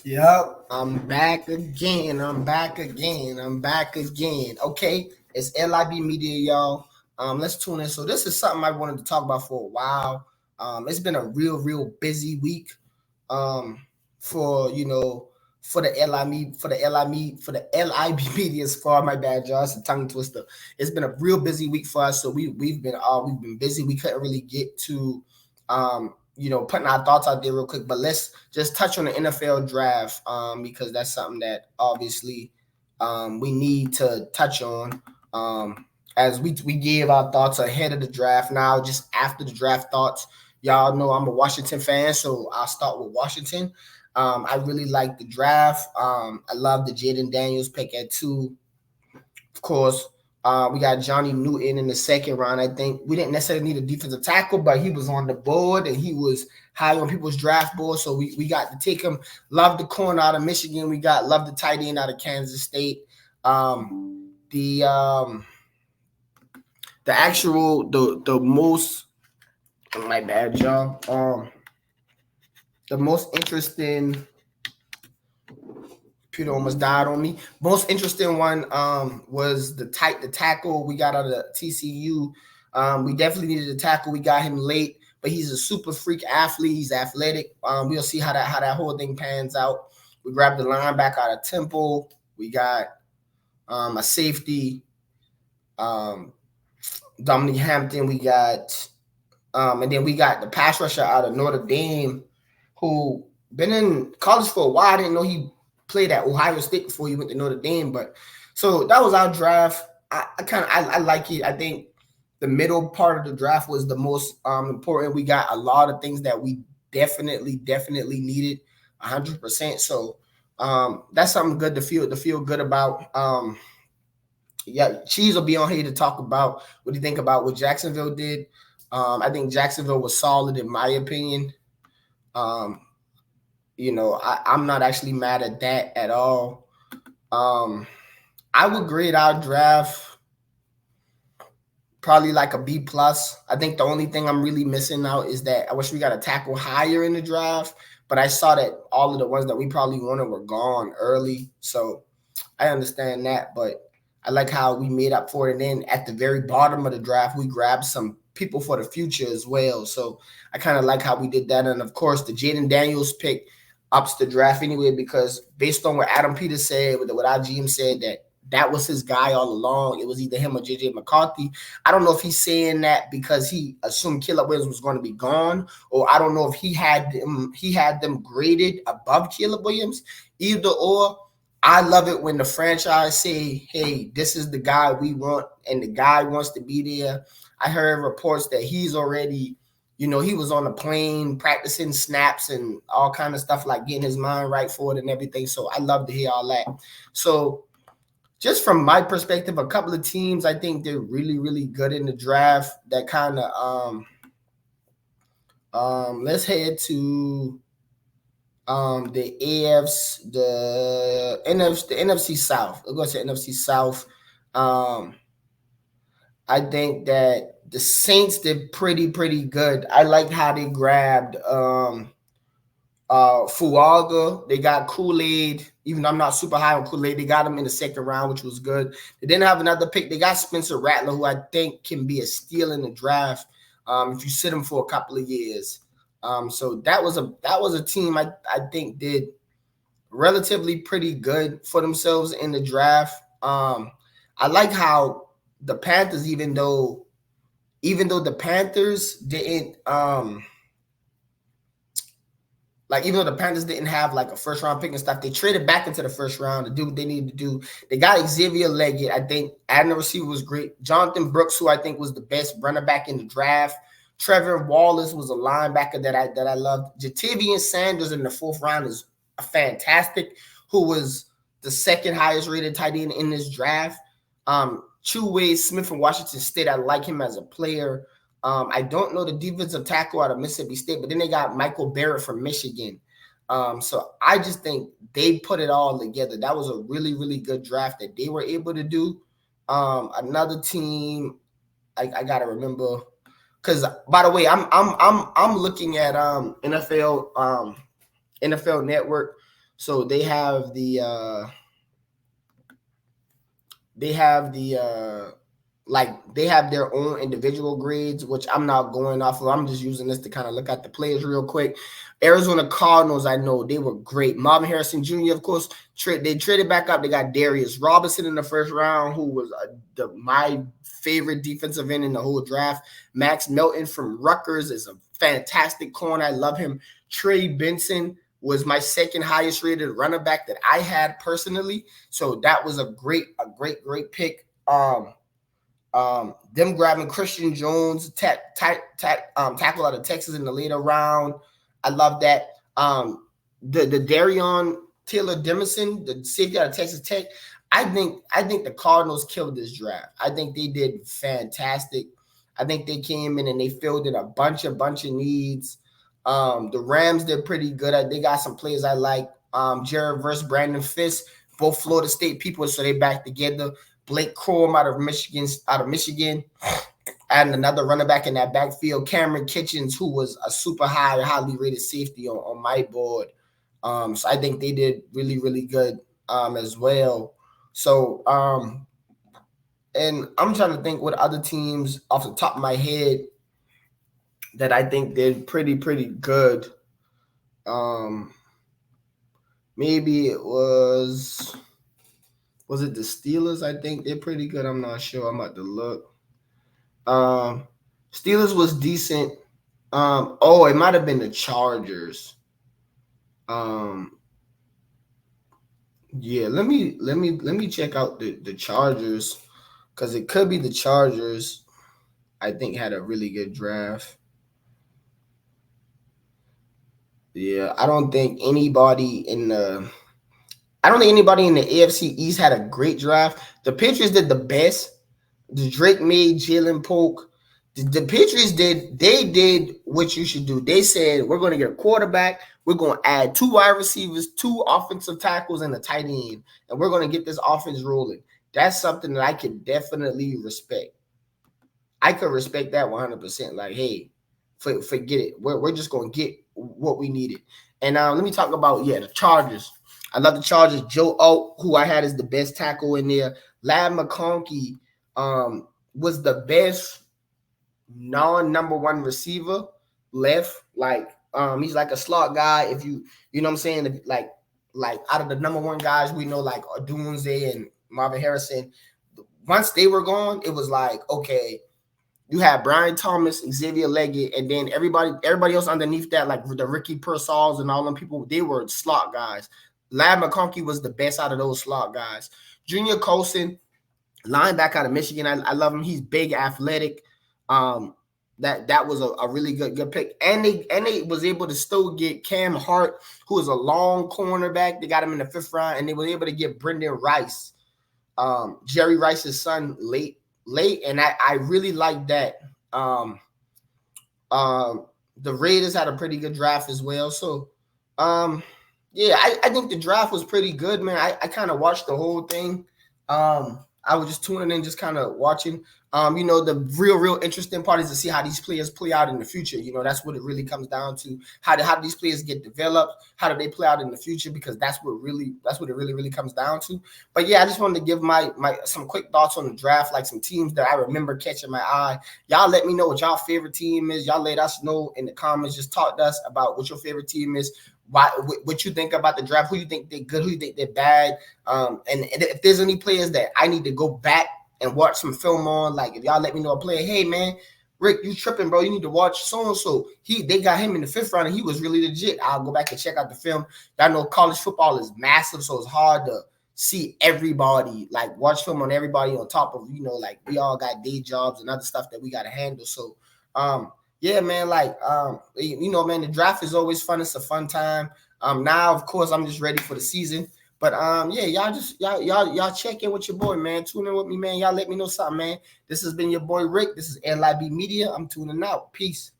Yep, I'm back again. Okay, it's LIB Media, y'all. Let's tune in. So this is something I wanted to talk about for a while. It's been a real busy week. For for the LIB Media Squad. My bad, y'all. It's a tongue twister. It's been a real busy week for us. So we've been busy. We couldn't really get to putting our thoughts out there real quick, but let's just touch on the NFL draft because that's something that obviously we need to touch on as we give our thoughts ahead of the draft. Now, just after the draft thoughts, y'all know I'm a Washington fan, so I'll start with Washington. I really like the draft. I love the Jaden Daniels pick at 2. Of course, we got Johnny Newton in the second round. I think we didn't necessarily need a defensive tackle, but he was on the board and he was high on people's draft board. So we got to take him. Love the corner out of Michigan. Love the tight end out of Kansas State. The actual the most, my bad, y'all. The most interesting, Peter almost died on me. Most interesting one was the tackle we got out of TCU. We definitely needed a tackle. We got him late, but he's a super freak athlete. He's athletic. We'll see how that whole thing pans out. We grabbed the linebacker out of Temple. We got a safety, Dominic Hampton. We got and then we got the pass rusher out of Notre Dame, who been in college for a while. I didn't know he played at Ohio State before he went to Notre Dame. But so that was our draft. I like it. I think the middle part of the draft was the most important. We got a lot of things that we definitely needed 100%. So that's something good to feel good about. Cheese will be on here to talk about what do you think about what Jacksonville did. I think Jacksonville was solid in my opinion. I'm not actually mad at that at all. I would grade our draft probably like a B plus. I think the only thing I'm really missing out is that I wish we got a tackle higher in the draft, but I saw that all of the ones that we probably wanted were gone early. So I understand that, but I like how we made up for it. And then at the very bottom of the draft, we grabbed some people for the future as well. So I kind of like how we did that. And of course, the Jaden Daniels pick ups the draft anyway, because based on what Adam Peters said, what our GM said, that was his guy all along. It was either him or JJ McCarthy. I don't know if he's saying that because he assumed Caleb Williams was going to be gone, or I don't know if he had them graded above Caleb Williams. Either or, I love it when the franchise say, hey, this is the guy we want, and the guy wants to be there. I heard reports that he's already, he was on a plane practicing snaps and all kind of stuff, like getting his mind right for it and everything. So I love to hear all that. So just from my perspective, a couple of teams I think they're really good in the draft. That kind of let's head to the AFC, the NFC South. We'll go to NFC South. I think that the Saints did pretty good. I liked how they grabbed Fuaga. They got Kool-Aid. Even though I'm not super high on Kool-Aid, they got him in the second round, which was good. They didn't have another pick. They got Spencer Rattler, who I think can be a steal in the draft if you sit him for a couple of years. So that was a team I think did relatively pretty good for themselves in the draft. I like how the Panthers, even though the Panthers didn't even though the Panthers didn't have like a first round pick and stuff, they traded back into the first round to do what they needed to do. They got Xavier Leggett. I think adding the receiver was great. Jonathan Brooks, who I think was the best running back in the draft. Trevor Wallace was a linebacker that I loved. Jatavian Sanders in the fourth round is fantastic, who was the second highest rated tight end in this draft. Chuway Smith from Washington State, I like him as a player. I don't know the defensive tackle out of Mississippi State, but then they got Michael Barrett from Michigan. So I just think they put it all together. That was a really good draft that they were able to do. Another team, I gotta remember, because by the way, I'm looking at NFL Network. So they have the like they have their own individual grades, which I'm not going off of. I'm just using this to kind of look at the players real quick. Arizona Cardinals, I know they were great. Marvin Harrison Jr., of course, they traded back up. They got Darius Robinson in the first round, who was my favorite defensive end in the whole draft. Max Melton from Rutgers is a fantastic corner. I love him. Trey Benson was my second highest rated running back that I had personally. So that was a great pick. Them grabbing Christian Jones, tackle out of Texas in the later round. I love that. The Darion Taylor Demerson, the safety out of Texas Tech. I think the Cardinals killed this draft. I think they did fantastic. I think they came in and they filled in a bunch of needs. The Rams did pretty good. They got some players I like. Jared versus Brandon Fisk, both Florida State people, so they back together. Blake Corum out of Michigan, and another running back in that backfield, Cameron Kitchens, who was a super highly rated safety on my board. So I think they did really good as well. So and I'm trying to think what other teams off the top of my head that I think did pretty good. Maybe it was it the Steelers? I think they're pretty good. I'm not sure. I'm about to look. Steelers was decent. It might have been the Chargers. Yeah, let me check out the Chargers, because it could be the Chargers. I think had a really good draft. Yeah, I don't think anybody in the AFC East had a great draft. The Patriots did the best. The Drake made Jalen Polk. The Patriots did what you should do. They said, we're going to get a quarterback. We're going to add 2 wide receivers, 2 offensive tackles, and a tight end. And we're going to get this offense rolling. That's something that I could definitely respect. I could respect that 100%. Like, hey, forget it. We're just going to get what we needed. And let me talk about, the Chargers. I love the Chargers. Joe Alt, who I had as the best tackle in there. Ladd McConkey was the best non-number 1 receiver left. Like, he's like a slot guy. If you know what I'm saying, like out of the number 1 guys we know, like Odunze and Marvin Harrison, once they were gone, it was like, okay, you had Brian Thomas, Xavier Leggett, and then everybody else underneath that, like the Ricky Pearsalls and all them people, they were slot guys. Ladd McConkey was the best out of those slot guys. Junior Colson, linebacker out of Michigan. I love him. He's big, athletic. That was a really good pick. And they was able to still get Cam Hart, who is a long cornerback. They got him in the 5th round, and they were able to get Brendan Rice, Jerry Rice's son, late. And I really like that. The Raiders had a pretty good draft as well. So I think the draft was pretty good, man. I kind of watched the whole thing. I was just tuning in, just kind of watching. The real interesting part is to see how these players play out in the future. That's what it really comes down to. How do these players get developed? How do they play out in the future? Because that's what it really comes down to. But yeah, I just wanted to give my some quick thoughts on the draft, like some teams that I remember catching my eye. Y'all let me know what y'all favorite team is. Y'all let us know in the comments. Just talk to us about what your favorite team is. What you think about the draft, who you think they're good, who you think they're bad, and if there's any players that I need to go back and watch some film on, like if y'all let me know a player, hey man, Rick, you tripping, bro, you need to watch so-and-so. They got him in the 5th round and he was really legit. I'll go back and check out the film. Y'all know college football is massive, so it's hard to see everybody, like watch film on everybody on top of, like we all got day jobs and other stuff that we got to handle. So yeah, man, like, man, the draft is always fun. It's a fun time. Now, of course, I'm just ready for the season. But, y'all check in with your boy, man. Tune in with me, man. Y'all let me know something, man. This has been your boy, Rick. This is NLIB Media. I'm tuning out. Peace.